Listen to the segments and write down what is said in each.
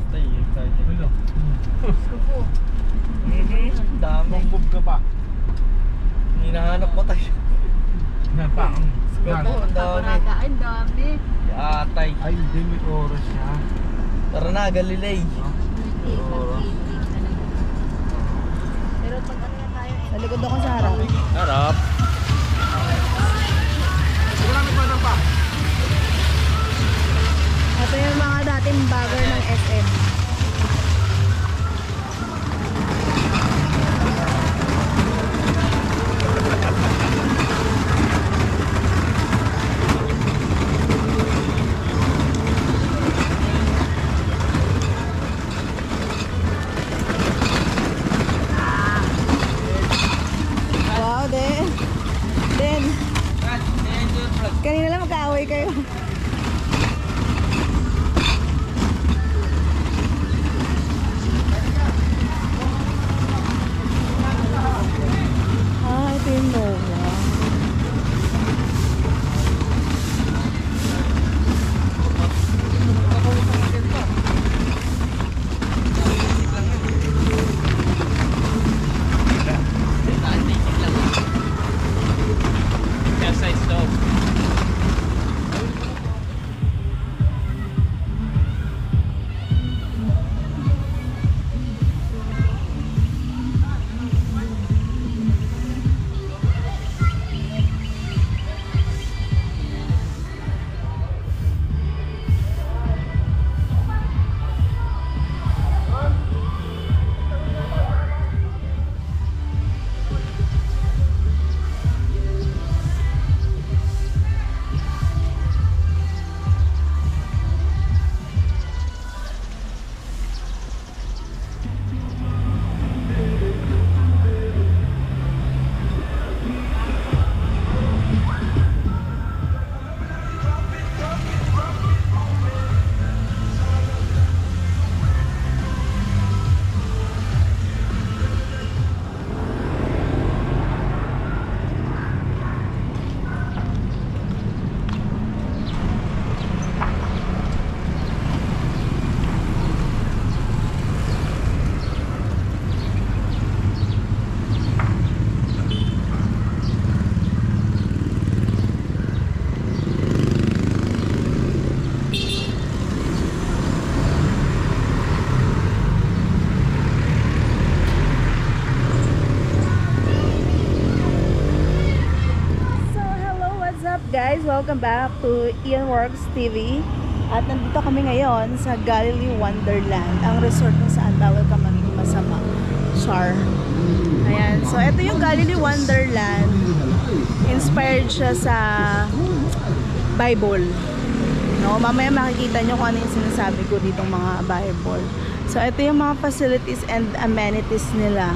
Basta excited. Hello. Gusto po. Dami. Mambog ka pa. Hinahanap mo tayo. Yan pa. Yan. Ang dami. Ay, ang dami. Atay. Ay, hindi may oras siya. Tara na, Galilei. Pero pag ano na tayo, sa likod ako sa harap. Harap. Marami pa na pa. Ito yung mga dating bagger ng SM. Wow, Den. Kanina lang magkaaway kayo. Ito yung Nova. Guys, welcome back to Ian Works TV. At nandito kami ngayon sa Galilee Wonderland, ang resort kung saan bawal ka maging masama. Char. Ayan, so ito yung Galilee Wonderland. Inspired siya sa Bible. No, mamaya makikita nyo kung ano yung sinasabi ko ditong mga Bible. So ito yung mga facilities and amenities nila.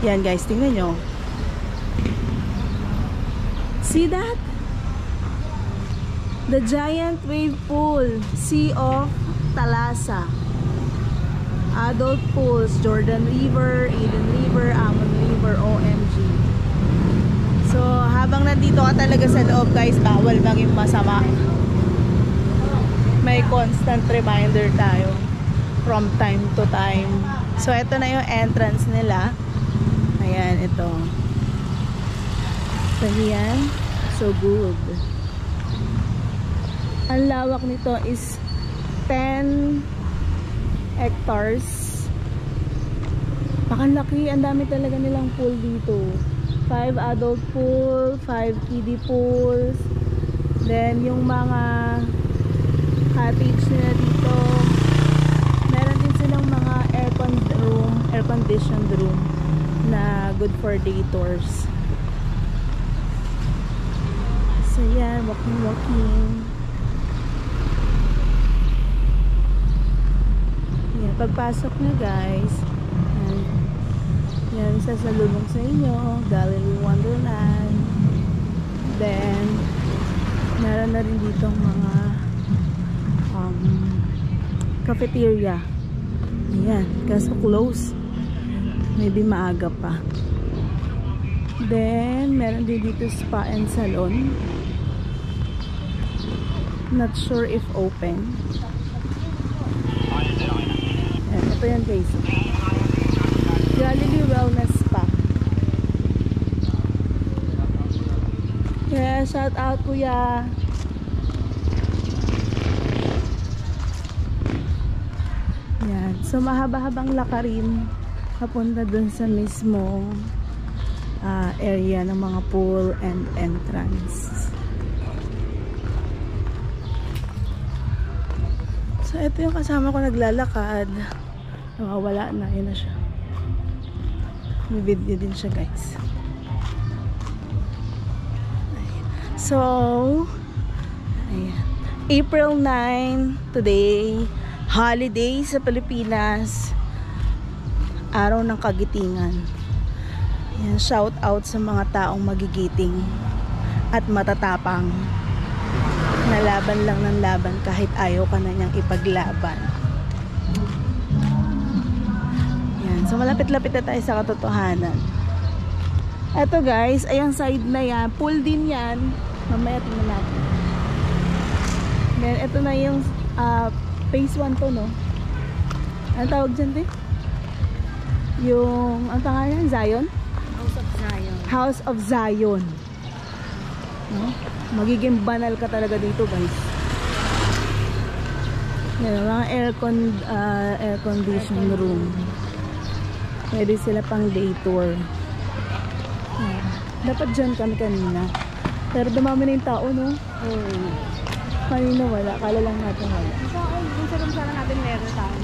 Yan guys, tingnan nyo. See that? The giant wave pool, Sea of Thalassa. Adult pools, Jordan River, Eden River, Amon River, OMG. So, habang nandito ka talaga sa loob guys, bawal maging masama. May constant reminder tayo from time to time. So, ito na yung entrance nila. Ayan, ito. So, yan. So good. Ang lawak nito is 10 hectares. Nakalaki, ang dami talaga nilang pool dito. 5 adult pool, 5 kiddie pools. Then yung mga cottage nila dito, meron din silang mga air conditioned room na good for day tours. So yan, walking. Yan, pagpasok nyo guys, yan, sasalubong sa inyo, Galilee Wonderland. Then, meron na rin ditong mga cafeteria. Ayan, kaso close. Maybe maaga pa. Then, meron din dito spa and salon. Not sure if open. Ito yan guys. Galilee Wellness Spa. Yeah, shout out kuya. Yan. So mahaba-habang lakarin papunta dun sa mismo area ng mga pool and entrance. So ito yung kasama ko naglalakad. Nawawala na. Yun na siya. May video din siya guys. Ayan. So ayan. April 9 today, holiday sa Pilipinas, araw ng kagitingan. Ayan, shout out sa mga taong magigiting at matatapang, nalaban lang ng laban kahit ayaw ka na niyang ipaglaban. Ayan, so malapit-lapit na tayo sa katotohanan. Eto guys, ayang side na yan, pool din yan. Mamaya tingnan natin. Then ito na yung phase 1 to, no? Ano tawag dyan, te? Yung, ang pangalan, Zion? House of Zion. House of Zion. No? Magiging banal ka talaga dito, guys. Yan, mga air condition room. Pwede sila pang day tour. Yan. Dapat dyan kami kanina. Pero dumami na yung tao, no? Kanina wala. Kala lang natin wala. Kung sa room sana natin meron tayo.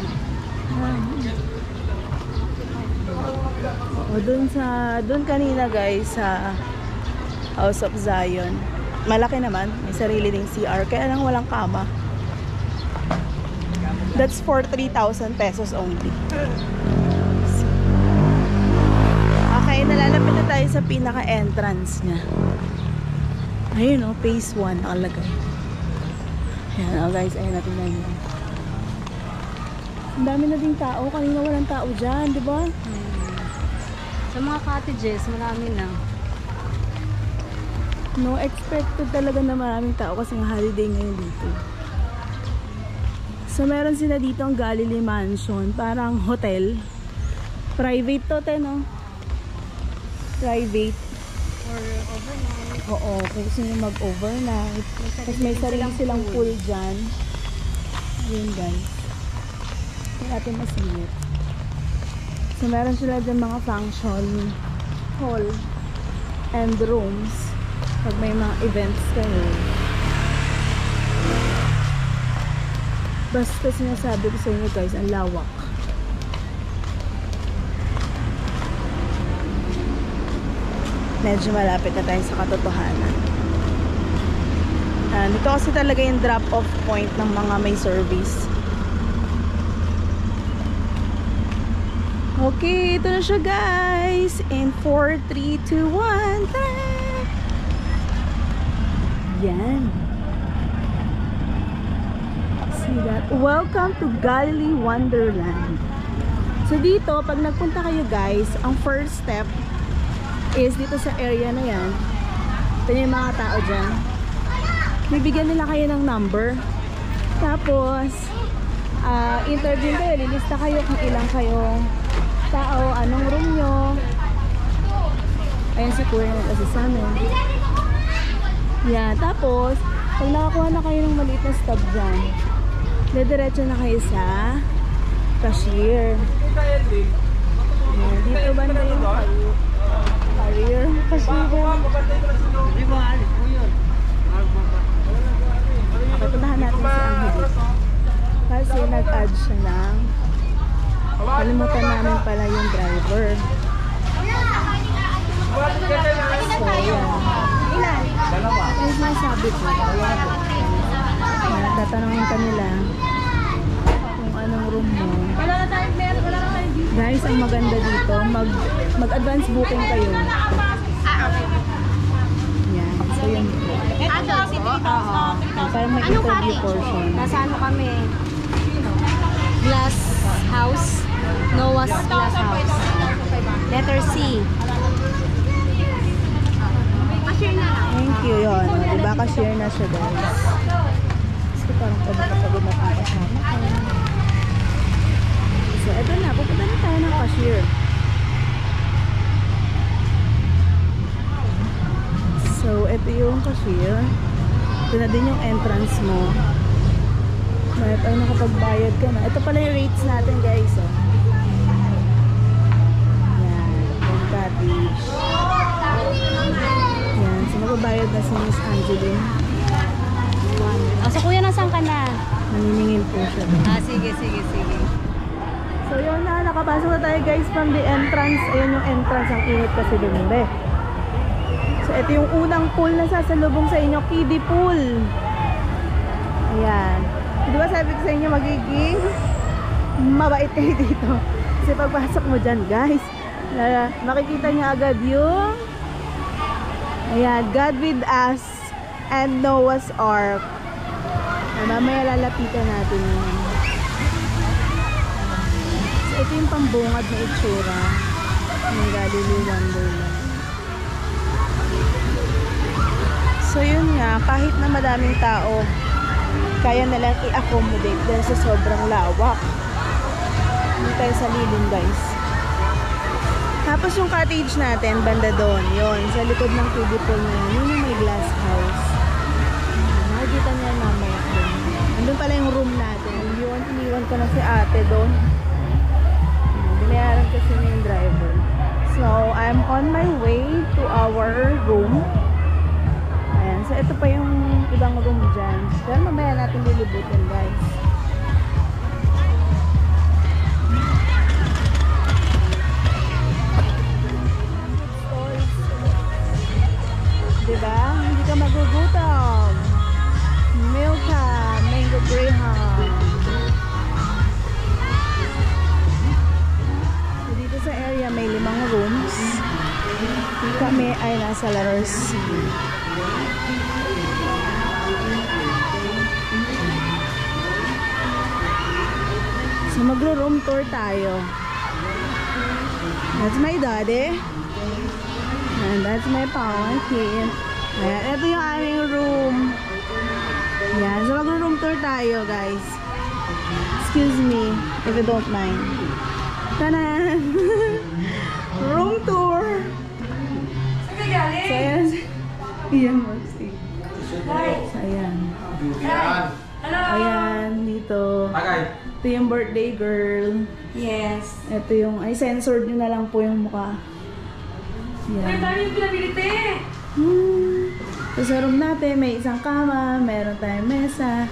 O doon kanina guys sa House of Zion. Malaki naman, may sarili ding CR, kaya lang walang kama. That's for 3,000 pesos only. Okay, nalalapit na tayo sa pinaka-entrance niya. Ayun o, phase 1 nakalagay. Ayan o guys, ayun natin na yun. Ang dami na ding tao, kanina walang tao dyan, di ba? Sa mga cottages, marami na. No, expected talaga na maraming tao kasi nga holiday ngayon dito. So meron sila dito ang Galilee Mansion, parang hotel. Private to, no? Private. Or overnight. Oo, kung gusto nyo mag-overnight. Tapos may sarili silang pool dyan. Yun guys. Hindi natin masingit. So meron sila dyan mga function hall and rooms pag may mga events kayo. Basta sinasabi ko sa inyo guys, ang lawak. Medyo malapit na tayo sa katotohanan. Dito kasi talaga yung drop-off point ng mga may service. Okay, ito na siya guys. In 4, 3, 2, 1. Tara! Yan. See that? Welcome to Galilee Wonderland. So dito, pag nagpunta kayo guys, ang first step is dito sa area na yan. Ito yung mga tao dyan. Bibigyan nila kayo ng number. Tapos, interview kayo. Lilista kayo kung ilang kayong tao, anong room nyo. Ayan si Kuya nag-assist sa amin. Yan. Tapos, pag nakakuha na kayo ng maliit na stub dyan, dediretso na kayo sa cashier. Yan. Dito banda yung career. Cashier. Puntahan natin si Angel. Kasi nag-add siya ng kalimutan namin pala yung driver. So, yan. Yung sinasabi ko. Tatanungin ka nila kung anong room mo. Guys, ang maganda dito, mag-advance booking kayo. Yan. So, yan po. Parang may interview portion. Nasa ano kami? Glass house. Noah's Glass House. Letter C. Thank you, yun. Diba ka-share na siya guys. Kasi parang pagod na kasama ko. So, ito tayo ng cashier. So, ito yung cashier. Ito na din yung entrance mo. Ito ay nakapagbayad ka na. Ito pala yung rates natin, guys. Oh. Yan. Yung cottage. Yan. So, magbabayad na si Miss Angeline. So kuya, nasaan ka na? Naniningil po siya. Sige. So yun na, nakapasok na tayo guys from the entrance. Ayan yung entrance, ang init kasi lumimbe. So ito yung unang pool na sasalubong sa inyo, kiddie pool. Ayan. Di ba sabi ko sa inyo magiging mabait kayo dito. Kasi pagpasok mo dyan guys, makikita niya agad yung ayan, God with us and Noah's Ark. Mamaya lalapitan natin yun. So, ito yung pambungad na itsura ng Galilee Wonderland. So yun nga, kahit na madaming tao, kaya na lang i-accommodate dahil sa sobrang lawak. Hindi tayo sa lilim guys. Tapos yung cottage natin, banda doon, yun, sa likod ng kiddie pool na yun, yun yung may glass house. Nakikita niya mamaya doon. Nandun pala yung room natin. Iniwan ko na si ate doon. Binayaran kasi na yung driver. So, I'm on my way to our room. Ayan. So, ito pa yung ibang room dyan. Pero mamaya natin lilibutin guys. Diba? Hindi ka magugutom. Milka, Mango Graham. So, dito sa area may 5 rooms. Kami ay nasa Letter C. So magro-room tour tayo. That's my daddy. And that's my pumpkin. Ayan, ito yung aming room. Ayan, so mag-room tour tayo guys. Excuse me, if you don't mind. Tanan! Room tour! So ayan. Iyan mo, Steve. So ayan. Ayan, dito. Ito yung birthday girl. Yes. Ito yung, ay censored nyo na lang po yung mukha. Yan. Dami yung pinabilite! So sa room natin, may isang kama, meron tayong mesa,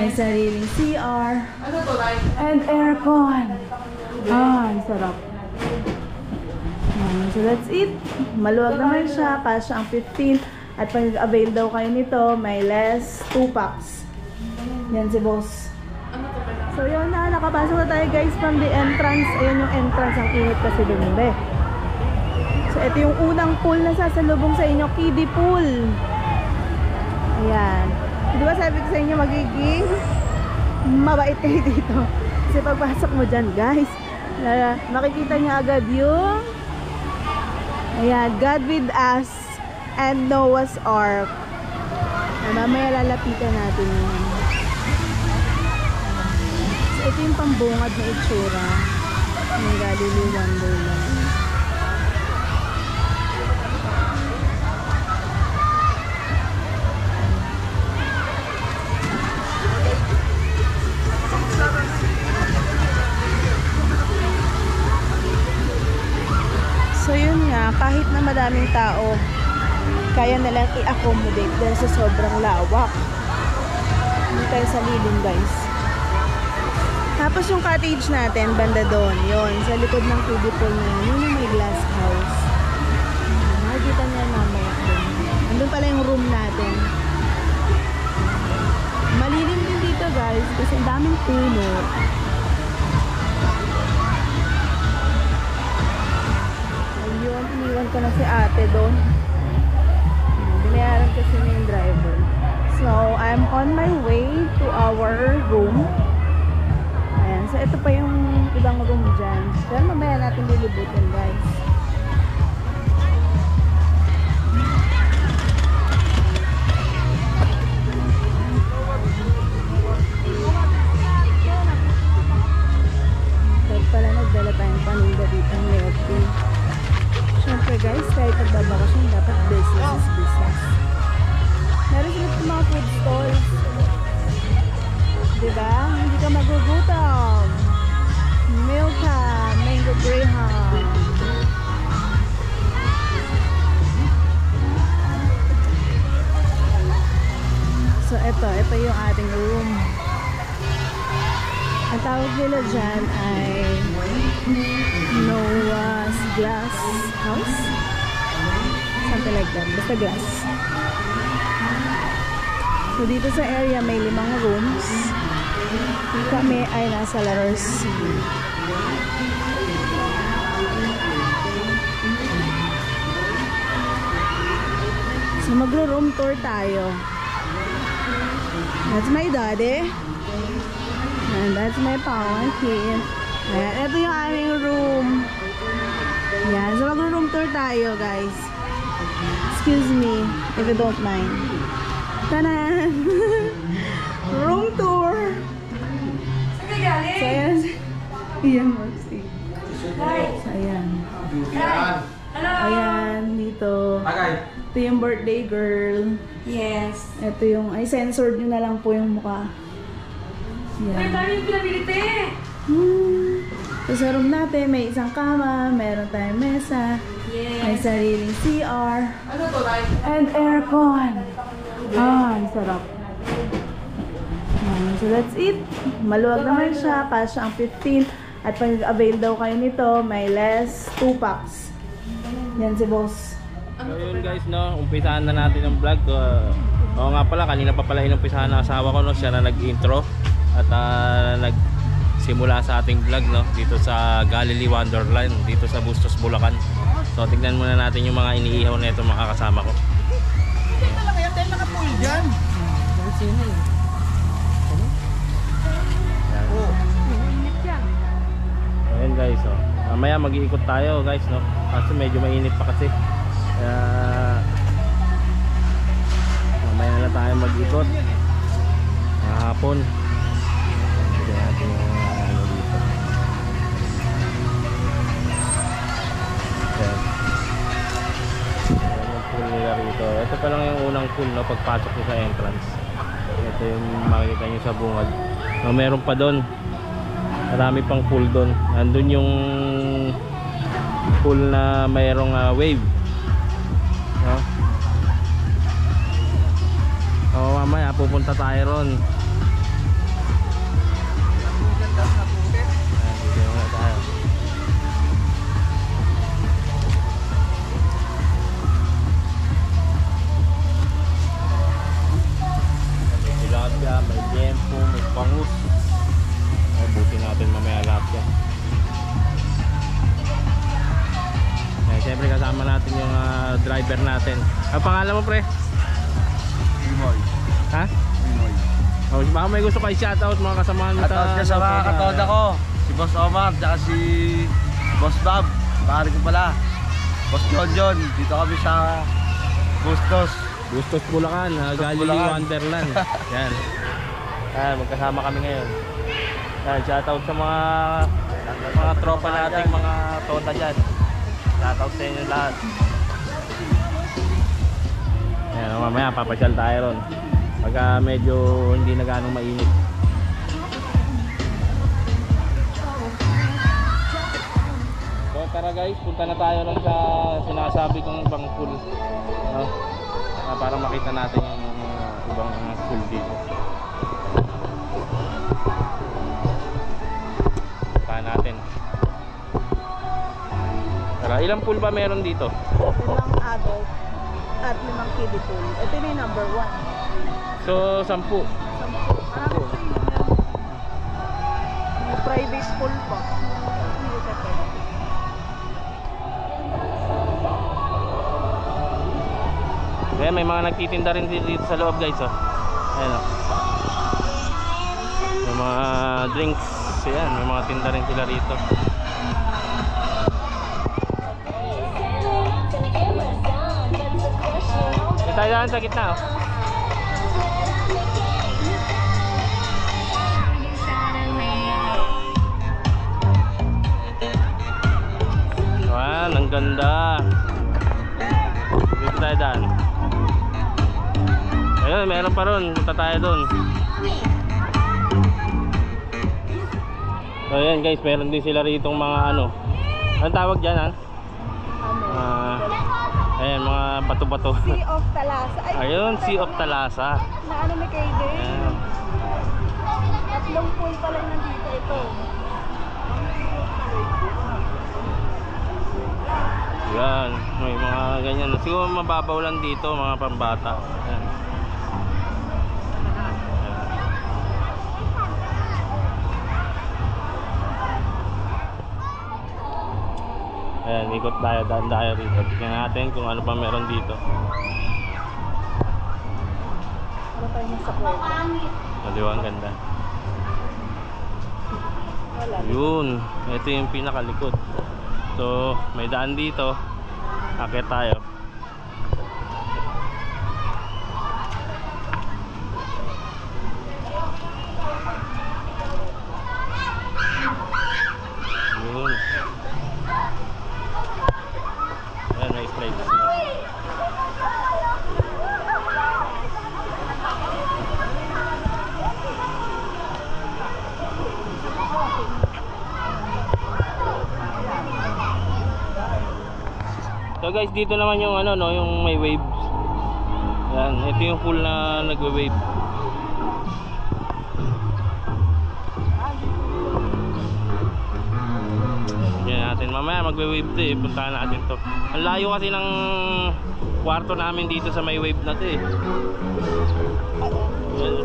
may sariling CR, and aircon. Ang sarap. So that's it. Maluwag naman siya, kasya ang 15. At pag avail daw kayo nito, may less 2 packs. Yan si boss. So yun na, nakapasok na tayo guys from the entrance. Ayan yung entrance, ang init kasi lumimbe. So, ito yung unang pool na sasalubong sa inyo, kiddie pool. Ayan. Di ba sabi ko sa inyo, magiging mabait kayo dito. Kasi pagpasok mo dyan, guys, makikita niya agad yung ayan, God with us and Noah's Ark. Mamaya lalapitan natin yun. So, ito yung pambungad na itsura ng Galilee Wonderland. So yun nga, kahit na madaming tao, kaya na lang i-accommodate dahil sa sobrang lawak. Hindi tayo sa lilim guys. Tapos yung cottage natin, banda doon, yun, sa likod ng kiddie pool na yun, yun yung may glass house. Nakikita niya mamaya doon. Nandun pala yung room natin. Malilim din dito guys, kasi ang daming puno. Iniwan ko na si ate doon. Binayaran kasi na yung driver. So, I'm on my way to our room. Ayan. So, ito pa yung ibang room dyan. Pero mamaya natin lilibutin guys. Pag pala nagdala tayong bakasyon, dapat business is business. Meron sila itong mga food stalls. Diba? Hindi ka magugutom. Milka, mango graham. So ito yung ating room. Ang tawag nila dyan ay Noah's Glass House. Something like that. Basta glass. So dito sa area may 5 rooms. Kami ay nasa letter C. So magro-room tour tayo. That's my daddy. And that's my pamangkin. Ayan, ito yung aming room. Yan, so magro-room tour tayo, guys. Excuse me, if you don't mind. Tanan! Room tour! So, ayan. Iyan, Maxi. So, ayan. Ayan, dito. Ito yung birthday girl. Yes. Ito yung, ay, censored nyo na lang po yung mukha. Ay, Yan. dami yung pinabilite. So, sa room natin, may isang kama, meron tayong mesa, may Yes. sariling CR, and aircon. Ah, ang sarap. So, that's it. Maluwag naman siya, kasya ang 15. At pag avail daw kayo nito, may less 2 packs. Yan si boss. So yun guys, no, umpisahan na natin ang vlog. Oo nga pala, kanina pa pala inumpisahan ng asawa ko, no, siya na nag-intro at nagsimula sa ating vlog, no, dito sa Galilee Wonderland, dito sa Bustos, Bulacan. So tignan muna natin yung mga iniihaw na ito mga kasama ko. Hindi talaga yan dahil naka-pool dyan. Ayan guys, oh. Mamaya mag-iikot tayo guys, no, kasi medyo mainit pa kasi. Kaya mamaya na tayo mag-ikot hapon. Tignan natin yung ano dito. Ayan. Ayan yung pool nila rito. Ito pa lang yung unang pool, no, pagpasok nyo sa entrance. Ito yung makikita nyo sa bungad. Meron pa doon, marami pang pool doon. Nandun yung pool na mayroong wave, no? O mamaya pupunta tayo ron. Ayan, dito na tayo. May tilapia, may liempo, may bangus. Ay, buti natin mamaya lahat yan. Eh, siyempre kasama natin yung driver natin. Ang pangalan mo, pre? Mimoy. Ha? Mimoy. Oh, baka may gusto kayo shoutout mga kasamahan mo. Shoutout ka sa mga katoda ko. Si Boss Omar, tsaka si Boss Bob. Bakari ko pala. Boss John. Dito kami sa Bustos. Bustos, Bulacan, Galilee Bulacan. Wonderland. Yan. Yan, magkasama kami ngayon. Yan, shoutout sa mga tropa nating mga tota dyan. Shoutout sa inyo lahat. Yan, mamaya papasyal tayo ron. Pagka medyo hindi na ganong mainit. So tara guys, punta na tayo ron sa sinasabi kong ibang pool, no? Para makita natin yung ibang pool dito. Punta natin. Tara, ilang pool ba meron dito? 5 adult at 5 kiddie pool. Ito na yung number 1. So 10. Marami pa yun. May private pool pa. Hindi ka pwede. Kaya may mga nagtitinda rin dito sa loob guys, oh. Ayan, oh. May mga drinks, ayan, may mga tinda rin sila rito. Tayo dyan sa gitna, oh. Ayan, ang ganda. tayo daan. Ayun, meron pa ron. Punta tayo doon. So ayan guys, meron din sila ritong mga ano. Anong tawag dyan ha? Ayan, mga bato-bato. Sea of Talasa. Ay, Ayun, Sea of Talasa. na ano may kayo din. Ayan. Tatlong pool pala yung nandito ito. Yan, may mga ganyan. Siguro mababaw lang dito, mga pambata. Ayan. Ayan, ikot tayo, daan tayo rito. Tignan natin kung ano pa meron dito. Ano tayo nasa kuweba? Maliwa, ang ganda. Wala. Yun, ito yung pinakalikod. So, may daan dito. Akit tayo. Yun. Ayan, may slides na. So guys, dito naman yung ano no, yung may waves. Yan, ito yung pool na nagwe-wave. Yan natin, mamaya magwe-wave to eh, puntahan natin to. Ang layo kasi ng kwarto namin dito sa may wave na to eh. Yan.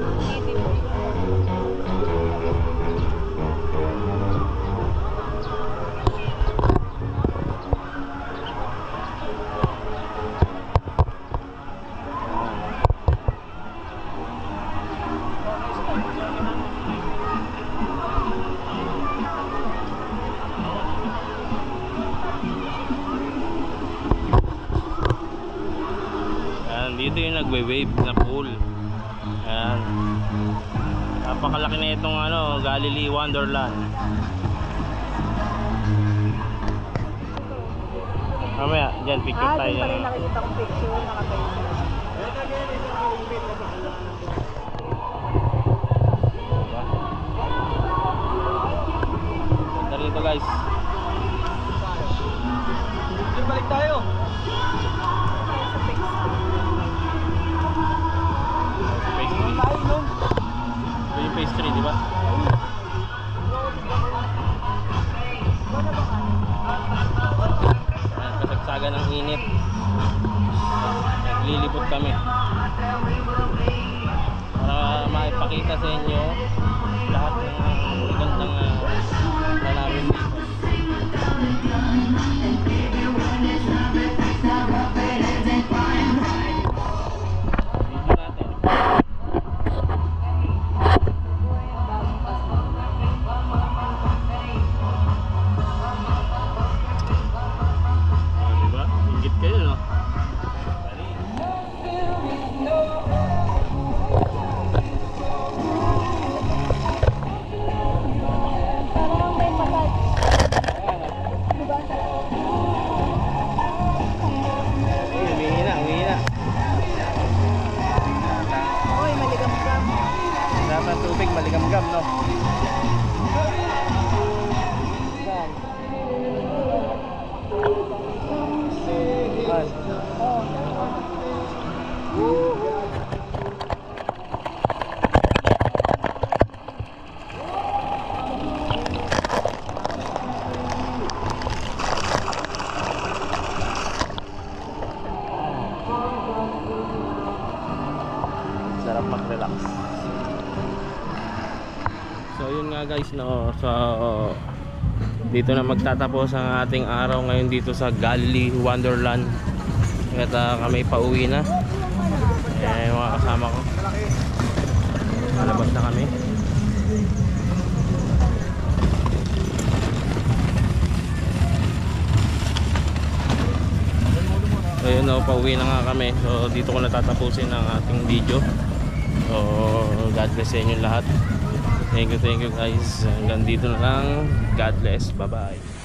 Dito yung nagwe-wave na pool. Ayan. Napakalaki na itong ano, Galilee Wonderland. Mamaya, dyan picture tayo. Doon pala yung nakikita kong picture. Nakatayo sila. Ganda rito guys. Balik tayo. Ito yung phase 3, di ba? Kasagsagan ng init. Naglilibot kami para maipakita sa inyo lahat ng magandang na namin dito. Ng tubig, maligam-gam, no? Sarap mag-relax. So yun nga guys no, so dito na magtatapos ang ating araw ngayon dito sa Galilee Wonderland. At kami pauwi na. Mga kasama ko. Malabas na kami. So yun no, pauwi na nga kami. So dito ko natatapusin ang ating video. So God bless sa inyo lahat. Thank you guys. Hanggang dito na lang. God bless. Bye bye.